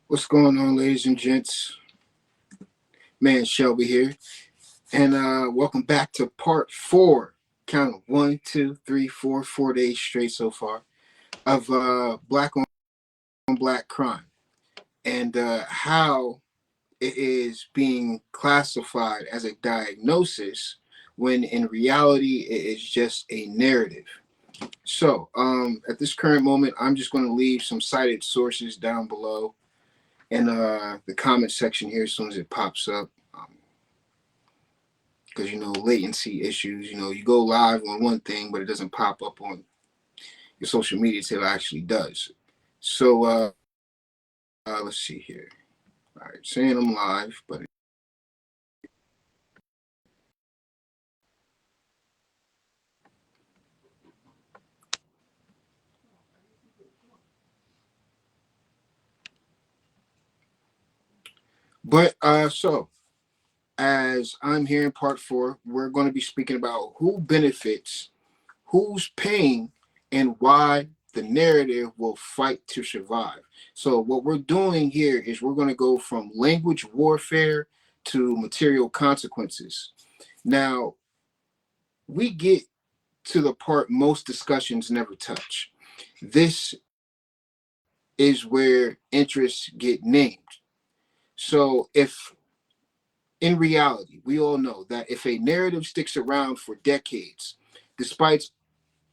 What's going on, ladies and gents? Man, Shelby here, and welcome back to part four. Count of 1, 2, 3, 4 days straight so far of black on black crime and how it is being classified as a diagnosis when in reality it is just a narrative. So, at this current moment, I'm just going to leave some cited sources down below in the comment section here as soon as it pops up. Because latency issues. You go live on one thing, but it doesn't pop up on your social media till it actually does. So let's see here. All right, saying I'm live, so as I'm here in part four, we're going to be speaking about who benefits, who's paying, and why the narrative will fight to survive. So what we're doing here is we're going to go from language warfare to material consequences. Now, we get to the part most discussions never touch. This is where interests get named. So if in reality, we all know that if a narrative sticks around for decades, despite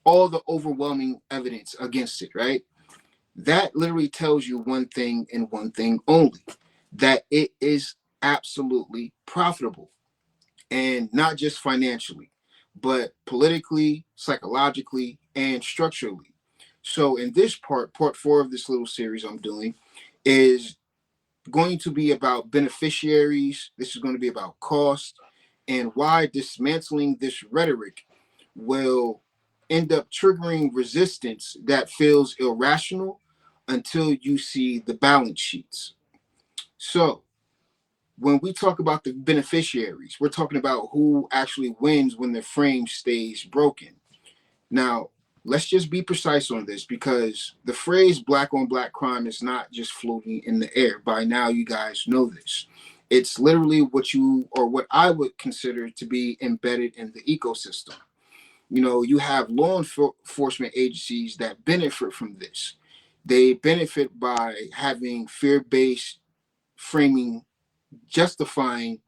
all the overwhelming evidence against it, right? That literally tells you one thing and one thing only, that it is absolutely profitable, and not just financially, but politically, psychologically, and structurally. So in this part four of this little series I'm doing is going to be about beneficiaries. This is going to be about cost and why dismantling this rhetoric will end up triggering resistance that feels irrational until you see the balance sheets. So when we talk about the beneficiaries, we're talking about who actually wins when the frame stays broken. Now, let's just be precise on this because the phrase black on black crime is not just floating in the air. By now, you guys know this. It's literally what I would consider to be embedded in the ecosystem. You have law enforcement agencies that benefit from this. They benefit by having fear based framing justifying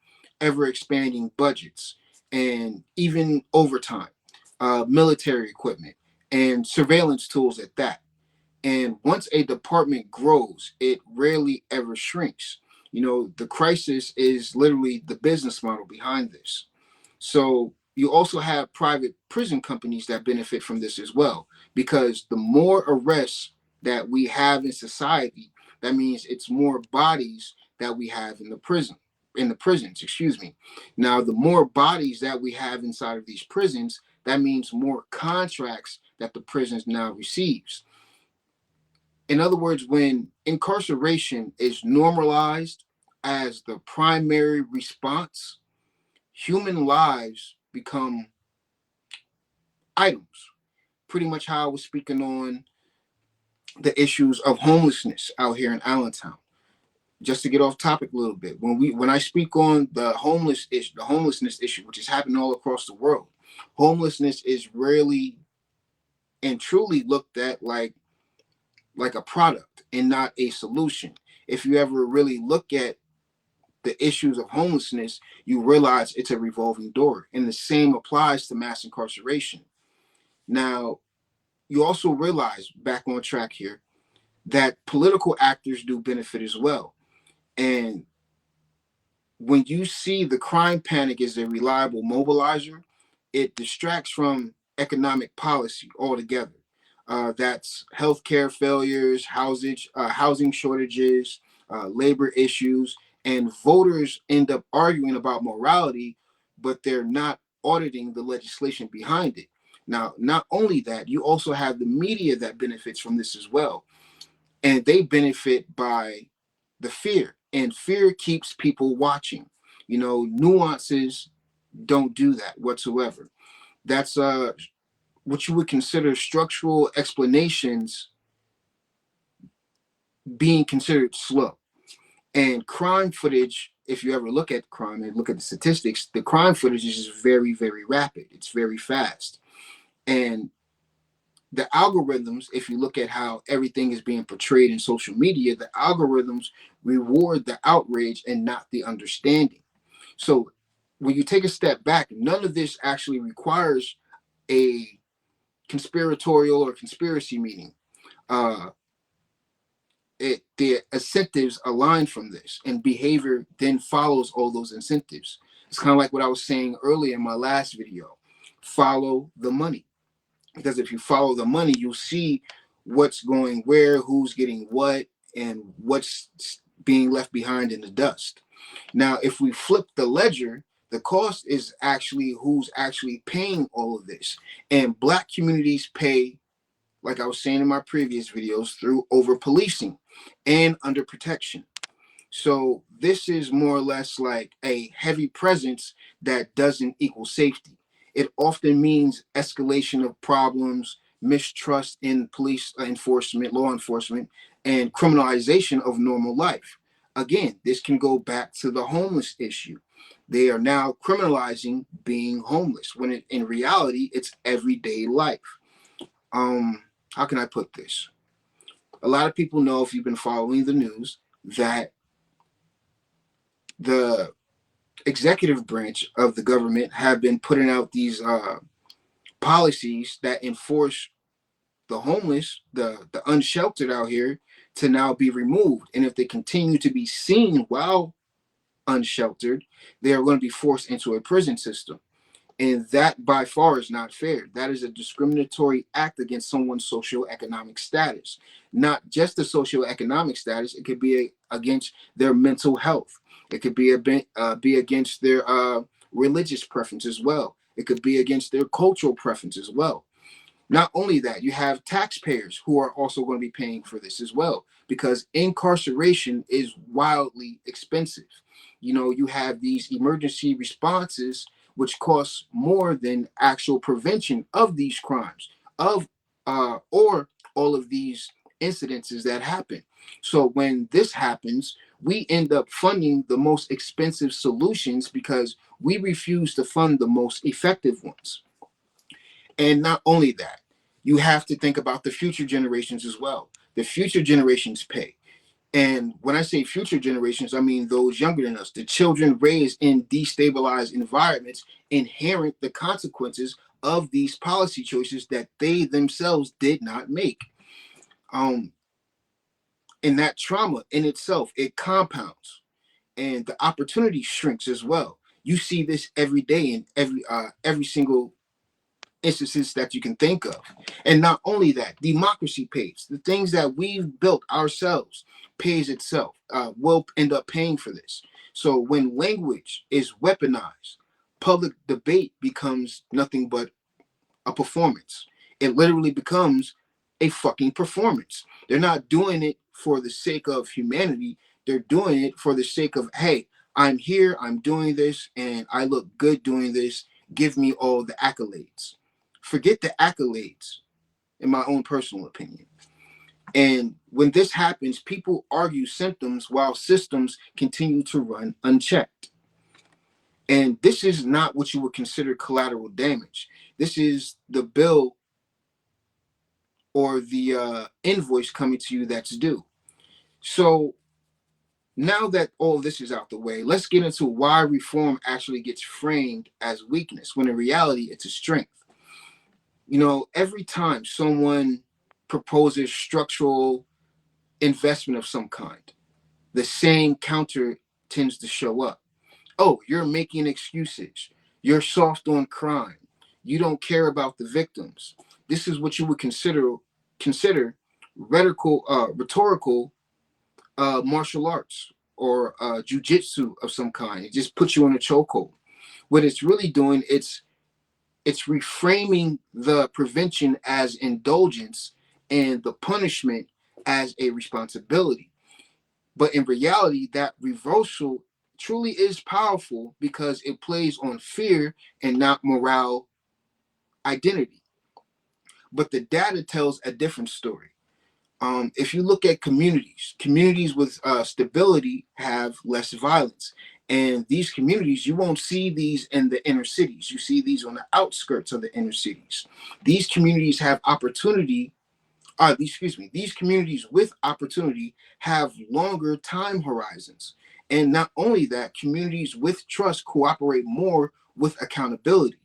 ever expanding budgets and even overtime, military equipment, and surveillance tools at that. And once a department grows, it rarely ever shrinks. The crisis is literally the business model behind this. So you also have private prison companies that benefit from this as well, because the more arrests that we have in society, that means it's more bodies that we have in the prisons, excuse me. Now, the more bodies that we have inside of these prisons, that means more contracts that the prisons now receives. In other words, when incarceration is normalized as the primary response, human lives become items. Pretty much how I was speaking on the issues of homelessness out here in Allentown. Just to get off topic a little bit, when I speak on the homelessness issue, which is happening all across the world, homelessness is rarely and truly looked at like a product and not a solution. If you ever really look at the issues of homelessness, you realize it's a revolving door. And the same applies to mass incarceration. Now, you also realize, back on track here, that political actors do benefit as well. And when you see the crime panic as a reliable mobilizer, it distracts from economic policy altogether. That's healthcare failures, housing shortages, labor issues, and voters end up arguing about morality, but they're not auditing the legislation behind it. Now, not only that, you also have the media that benefits from this as well, and they benefit by the fear, and fear keeps people watching. Nuances don't do that whatsoever. That's what you would consider structural explanations being considered slow. And crime footage, if you ever look at crime and look at the statistics, the crime footage is just very, very rapid. It's very fast. And the algorithms, if you look at how everything is being portrayed in social media, the algorithms reward the outrage and not the understanding. So when you take a step back, none of this actually requires a conspiratorial or conspiracy meeting. Uh, the incentives align from this, and behavior then follows all those incentives. It's kind of like what I was saying earlier in my last video. Follow the money, because if you follow the money, you'll see what's going where, who's getting what, and what's being left behind in the dust. Now, if we flip the ledger, the cost is actually who's actually paying all of this. And Black communities pay, like I was saying in my previous videos, through over policing and under protection. So this is more or less like a heavy presence that doesn't equal safety. It often means escalation of problems, mistrust in police enforcement, law enforcement, and criminalization of normal life. Again, this can go back to the homeless issue. They are now criminalizing being homeless when in reality it's everyday life. How can I put this? A lot of people know, if you've been following the news, that the executive branch of the government have been putting out these policies that enforce the homeless, the unsheltered out here, to now be removed. And if they continue to be seen while unsheltered, they are going to be forced into a prison system. And that by far is not fair. That is a discriminatory act against someone's socioeconomic status. Not just the socioeconomic status, it could be against their mental health. It could be against their religious preference as well. It could be against their cultural preference as well. Not only that, you have taxpayers who are also going to be paying for this as well, because incarceration is wildly expensive. You know, you have these emergency responses, which cost more than actual prevention of these crimes, of or all of these incidences that happen. So when this happens, we end up funding the most expensive solutions because we refuse to fund the most effective ones. And not only that, you have to think about the future generations as well. The future generations pay. And when I say future generations, I mean those younger than us. The children raised in destabilized environments inherit the consequences of these policy choices that they themselves did not make. Um, and that trauma in itself, it compounds, and the opportunity shrinks as well. You see this every day in every single instances that you can think of. And not only that, democracy pays. The things that we've built ourselves pays itself. Will end up paying for this. So when language is weaponized, public debate becomes nothing but a performance. It literally becomes a fucking performance. They're not doing it for the sake of humanity. They're doing it for the sake of, hey, I'm here, I'm doing this, and I look good doing this. Give me all the accolades. Forget the accolades, in my own personal opinion. And when this happens, people argue symptoms while systems continue to run unchecked. And this is not what you would consider collateral damage. This is the bill or the invoice coming to you that's due. So now that all this is out the way, let's get into why reform actually gets framed as weakness when in reality it's a strength. You know, every time someone proposes structural investment of some kind, the same counter tends to show up. Oh, you're making excuses. You're soft on crime. You don't care about the victims. This is what you would consider rhetorical martial arts or jujitsu of some kind. It just puts you in a chokehold. What it's really doing, it's reframing the prevention as indulgence and the punishment as a responsibility. But in reality, that reversal truly is powerful because it plays on fear and not morale identity. but the data tells a different story. If you look at communities with stability have less violence. And these communities, you won't see these in the inner cities. You see these on the outskirts of the inner cities. These communities have opportunity. These communities with opportunity have longer time horizons. And not only that, communities with trust cooperate more with accountability.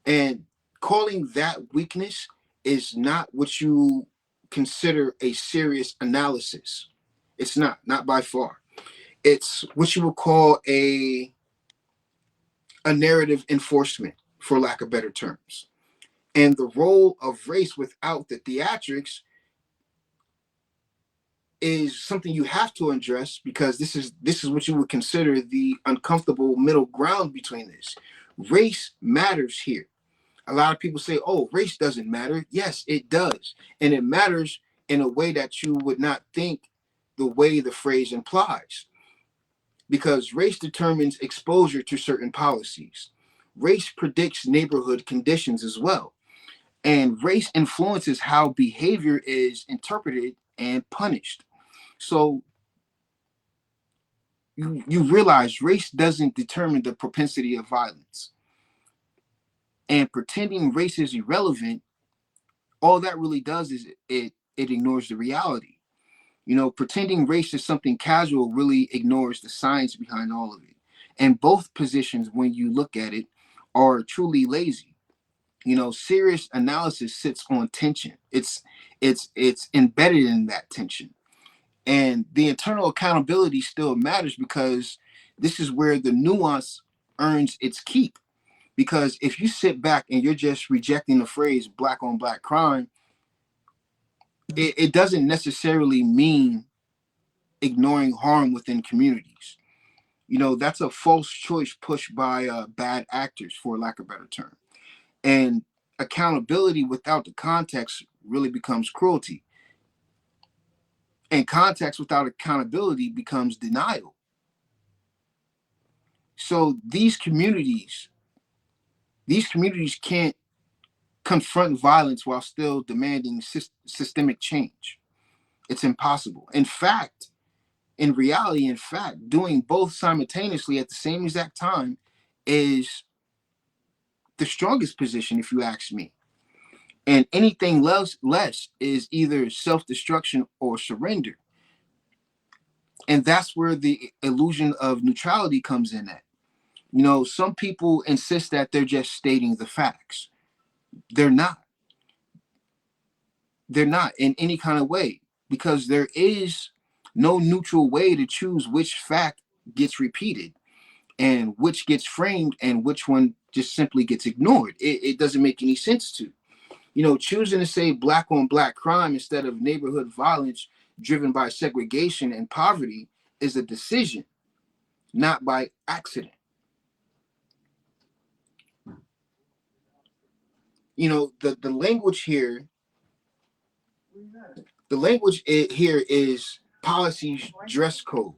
And calling that weakness is not what you consider a serious analysis. It's not by far. It's what you would call a narrative enforcement, for lack of better terms. And the role of race without the theatrics is something you have to address, because this is what you would consider the uncomfortable middle ground between this. Race matters here. A lot of people say, oh, race doesn't matter. Yes, it does. And it matters in a way that you would not think the way the phrase implies. Because race determines exposure to certain policies. Race predicts neighborhood conditions as well. And race influences how behavior is interpreted and punished. So you realize race doesn't determine the propensity of violence. And pretending race is irrelevant, all that really does is it ignores the reality. Pretending race is something casual really ignores the science behind all of it. And both positions, when you look at it, are truly lazy. Serious analysis sits on tension. It's embedded in that tension. And the internal accountability still matters, because this is where the nuance earns its keep. Because if you sit back and you're just rejecting the phrase black on black crime, it doesn't necessarily mean ignoring harm within communities. That's a false choice pushed by bad actors, for lack of a better term. And accountability without the context really becomes cruelty. And context without accountability becomes denial. So these communities can't confront violence while still demanding systemic change. It's impossible. In fact, doing both simultaneously at the same exact time is the strongest position, if you ask me. And anything less is either self-destruction or surrender. And that's where the illusion of neutrality comes in at. Some people insist that they're just stating the facts. They're not. They're not in any kind of way, because there is no neutral way to choose which fact gets repeated and which gets framed and which one just simply gets ignored. It doesn't make any sense to. Choosing to say black on black crime instead of neighborhood violence driven by segregation and poverty is a decision, not by accident. The language here, here is policy dress code.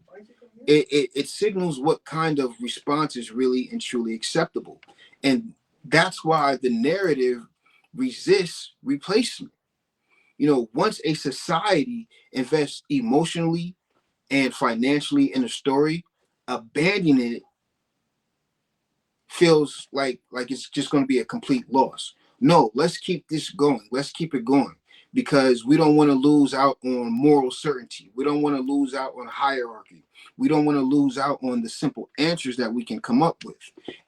It signals what kind of response is really and truly acceptable. And that's why the narrative resists replacement. Once a society invests emotionally and financially in a story, abandoning it feels like it's just going to be a complete loss. No, let's keep this going. Let's keep it going, because we don't want to lose out on moral certainty. We don't want to lose out on hierarchy. We don't want to lose out on the simple answers that we can come up with.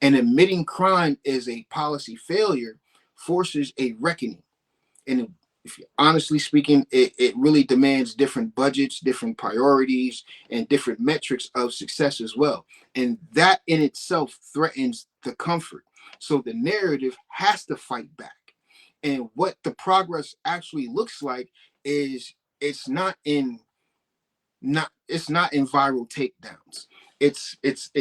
And admitting crime is a policy failure forces a reckoning. And if you're honestly speaking, it really demands different budgets, different priorities, and different metrics of success as well. And that in itself threatens the comfort. So the narrative has to fight back. And what the progress actually looks like is it's not in viral takedowns. It's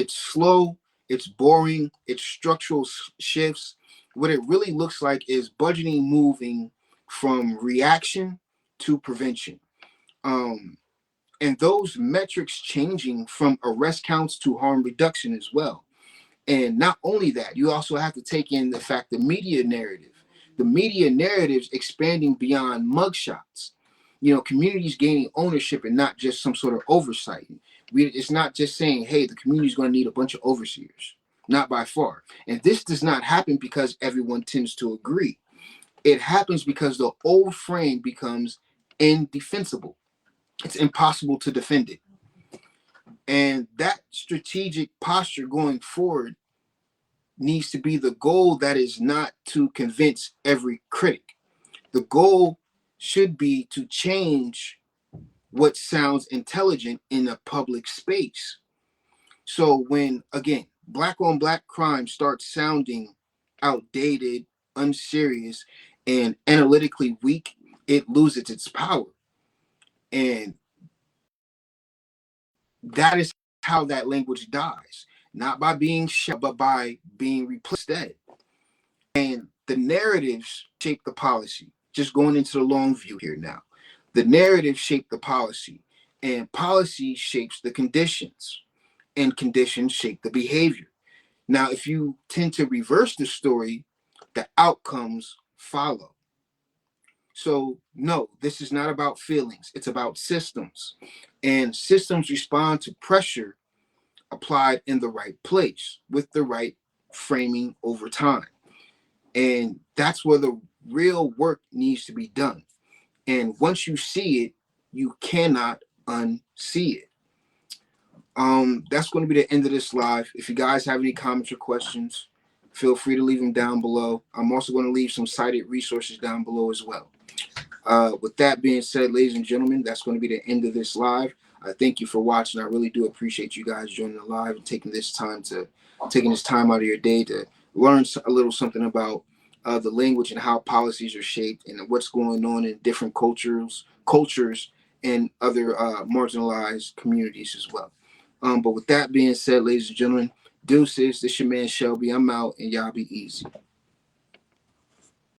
slow, it's boring, it's structural shifts. What it really looks like is budgeting moving from reaction to prevention. Um, and those metrics changing from arrest counts to harm reduction as well. And not only that, you also have to take in the fact the media narrative. the media narratives expanding beyond mugshots. Communities gaining ownership and not just some sort of oversight. It's not just saying, hey, the community is going to need a bunch of overseers. Not by far. And this does not happen because everyone tends to agree. It happens because the old frame becomes indefensible. It's impossible to defend it. And that strategic posture going forward needs to be the goal, that is not to convince every critic. The goal should be to change what sounds intelligent in a public space. So when, again, black on black crime starts sounding outdated, unserious, and analytically weak, it loses its power. And that is how that language dies. Not by being shut, but by being replaced instead. And the narratives shape the policy. Just going into the long view here now. The narrative shape the policy, and policy shapes the conditions, and conditions shape the behavior. Now, if you tend to reverse the story, the outcomes follow. So, no, this is not about feelings, it's about systems. And systems respond to pressure applied in the right place with the right framing over time. And that's where the real work needs to be done. And once you see it, you cannot unsee it. That's going to be the end of this live. If you guys have any comments or questions, feel free to leave them down below. I'm also going to leave some cited resources down below as well. With that being said, ladies and gentlemen, that's going to be the end of this live. I thank you for watching. I really do appreciate you guys joining the live and taking this time out of your day to learn a little something about the language and how policies are shaped and what's going on in different cultures and other marginalized communities as well. But with that being said, ladies and gentlemen, deuces. This your man Shelby. I'm out, and y'all be easy.